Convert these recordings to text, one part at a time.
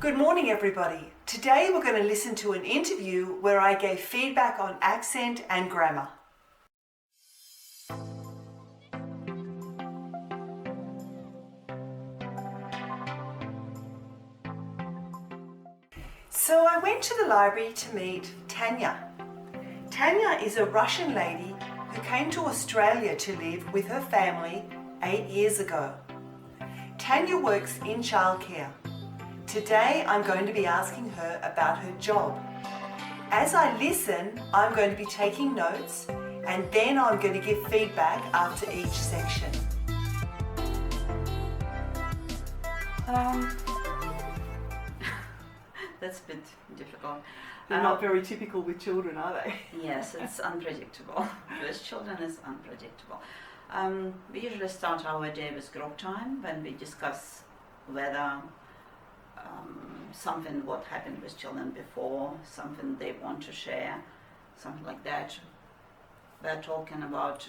Good morning, everybody. Today we're going to listen to an interview where I gave feedback on accent and grammar. So I went to the library to meet Tanya. Tanya is a Russian lady who came to Australia to live with her family 8 years ago. Tanya works in childcare. Today I'm going to be asking her about her job. As I listen, I'm going to be taking notes and then I'm going to give feedback after each section. That's a bit difficult. They're not very typical with children, are they? Yes, it's unpredictable. With children, it's unpredictable. We usually start our day with group time when we discuss weather, something what happened with children before, something they want to share, something like that. We're talking about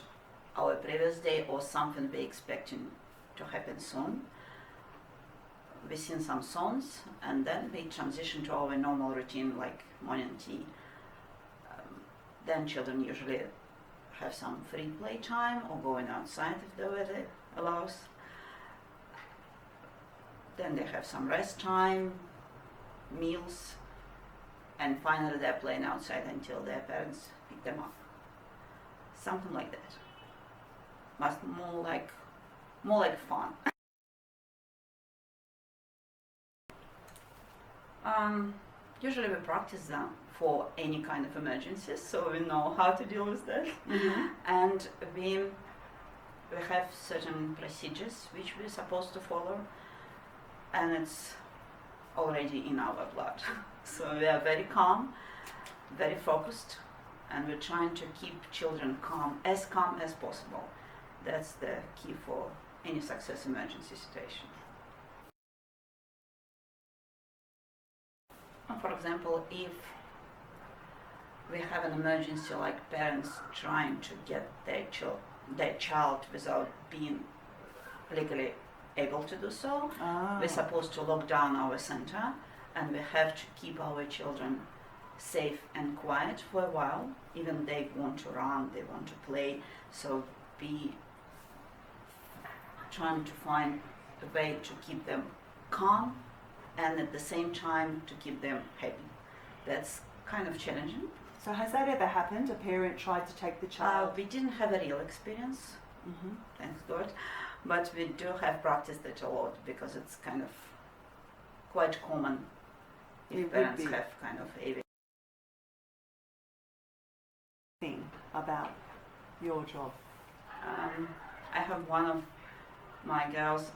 our previous day or something we're expecting to happen soon. We sing some songs and then we transition to our normal routine like morning tea. Then children usually have some free play time or going outside if the weather allows. Then they have some rest time, meals, and finally they're playing outside until their parents pick them up. Something like that. But more like fun. Usually we practice them for any kind of emergencies, so we know how to deal with that. Mm-hmm. And we have certain procedures which we're supposed to follow, and it's already in our blood. So we are very calm, very focused, and we're trying to keep children calm as possible. That's the key for any success emergency situation. For example, if we have an emergency like parents trying to get their child without being legally able to do so, we're supposed to lock down our center and we have to keep our children safe and quiet for a while. Even they want to run, they want to play, so we trying to find a way to keep them calm and at the same time to keep them happy. That's kind of challenging. So has that ever happened? A parent tried to take the child? We didn't have a real experience, thanks God, but we do have practiced it a lot because it's kind of quite common if parents have kind of a thing about your job. I have one of my girls,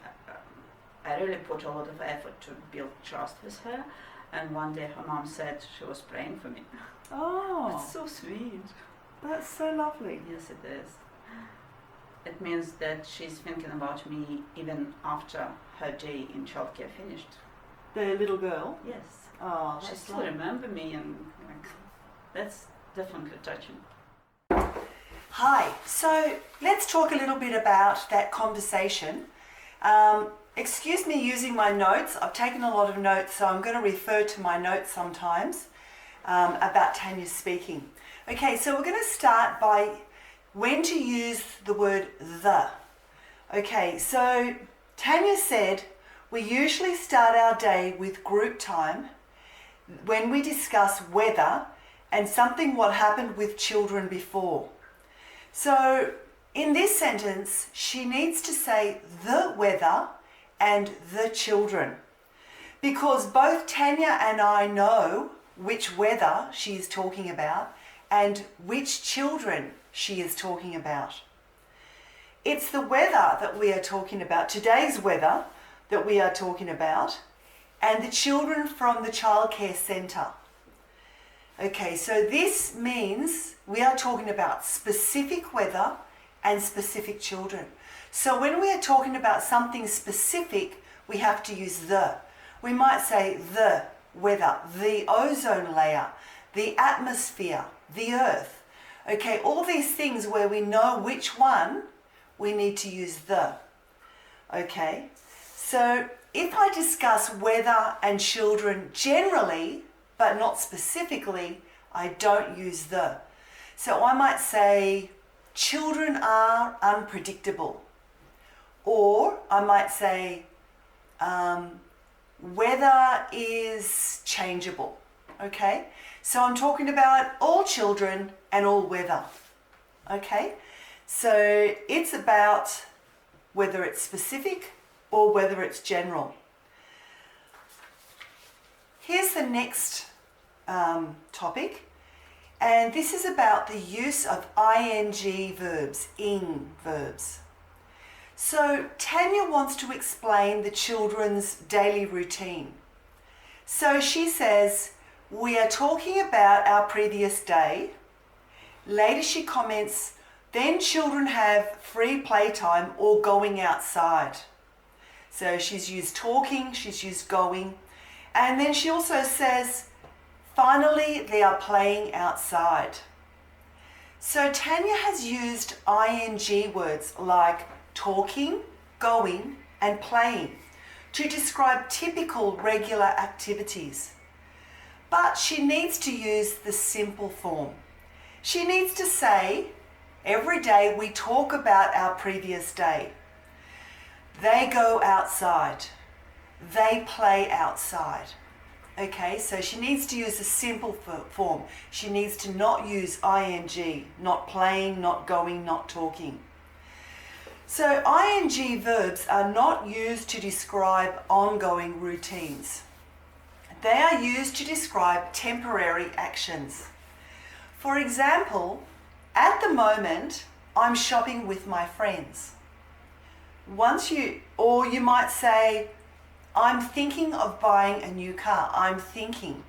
I really put a lot of effort to build trust with her, and one day her mom said she was praying for me. Oh, it's so sweet. That's so lovely. Yes, it is. It means that she's thinking about me even after her day in childcare finished. The little girl? Yes. Oh, she still remembers me, and that's definitely touching. Hi, so let's talk a little bit about that conversation. Excuse me using my notes. I've taken a lot of notes, so I'm going to refer to my notes sometimes about Tanya's speaking. Okay, so we're going to start by when to use the word the. Okay, so Tanya said we usually start our day with group time when we discuss weather and something what happened with children before. So in this sentence, she needs to say the weather and the children, because both Tanya and I know which weather she is talking about and which children she is talking about. It's the weather that we are talking about, today's weather that we are talking about, and the children from the childcare centre. Okay, so this means we are talking about specific weather and specific children. So when we are talking about something specific, we have to use the. We might say the weather, the ozone layer, the atmosphere, the earth. Okay, all these things where we know which one, we need to use the. Okay, so if I discuss weather and children generally, but not specifically, I don't use the. So I might say, children are unpredictable. Or I might say, weather is changeable. Okay? So I'm talking about all children and all weather. Okay? So it's about whether it's specific or whether it's general. Here's the next topic, and this is about the use of ing verbs, ing verbs. So Tanya wants to explain the children's daily routine. So she says, we are talking about our previous day. Later she comments, then children have free playtime or going outside. So she's used talking, she's used going, and then she also says, finally they are playing outside. So Tanya has used ing words like talking, going, and playing to describe typical regular activities. But she needs to use the simple form. She needs to say, every day we talk about our previous day. They go outside. They play outside. Okay, so she needs to use a simple form. She needs to not use ing, not playing, not going, not talking. So ing verbs are not used to describe ongoing routines. They are used to describe temporary actions. For example, at the moment, I'm shopping with my friends. Or you might say, I'm thinking of buying a new car. I'm thinking.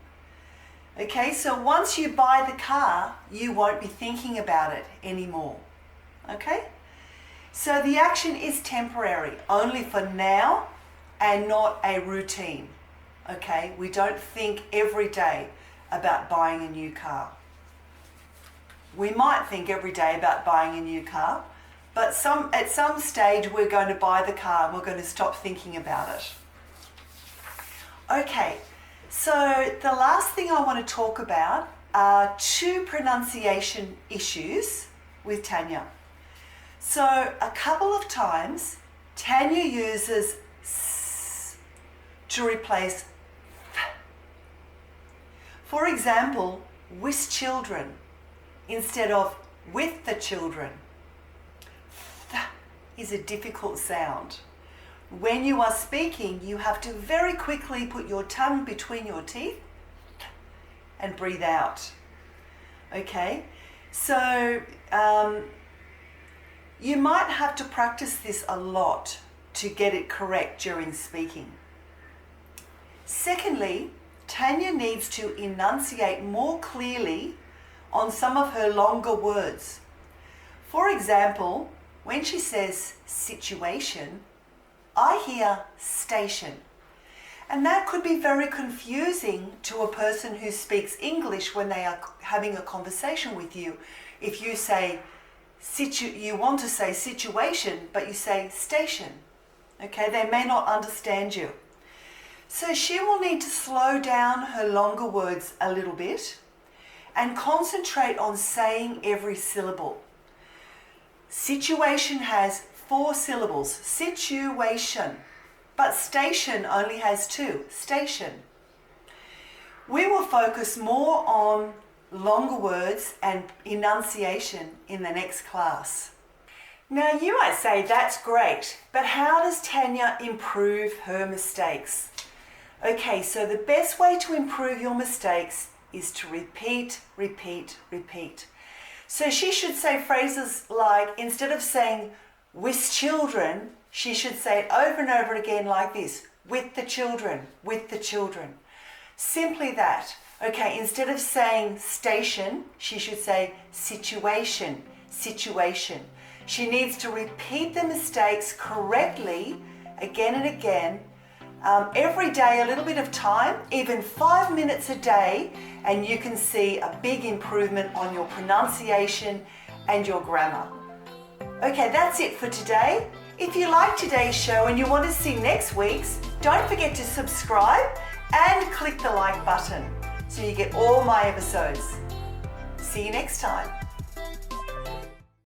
Okay, so once you buy the car, you won't be thinking about it anymore. Okay? So the action is temporary, only for now and not a routine. Okay? We don't think every day about buying a new car. We might think every day about buying a new car, but at some stage we're going to buy the car and we're going to stop thinking about it. Okay, so the last thing I want to talk about are 2 pronunciation issues with Tanya. So a couple of times Tanya uses s to replace th. For example, with children instead of with the children. Th is a difficult sound. When you are speaking, you have to very quickly put your tongue between your teeth and breathe out. Okay, so you might have to practice this a lot to get it correct during speaking. Secondly, Tanya needs to enunciate more clearly on some of her longer words. For example, when she says situation, I hear station. And that could be very confusing to a person who speaks English when they are having a conversation with you. If you say, you want to say situation, but you say station. Okay, they may not understand you. So she will need to slow down her longer words a little bit and concentrate on saying every syllable. Situation has 4 syllables, situation, but station only has 2, station. We will focus more on longer words and enunciation in the next class. Now you might say, that's great, but how does Tanya improve her mistakes? Okay, so the best way to improve your mistakes is to repeat, repeat, repeat. So she should say phrases like, instead of saying with children, she should say it over and over again like this, with the children, with the children. Simply that. Okay, instead of saying station, she should say situation, situation. She needs to repeat the mistakes correctly again and again. Every day, a little bit of time, even 5 minutes a day, and you can see a big improvement on your pronunciation and your grammar. Okay, that's it for today. If you like today's show and you want to see next week's, don't forget to subscribe and click the like button so you get all my episodes. See you next time.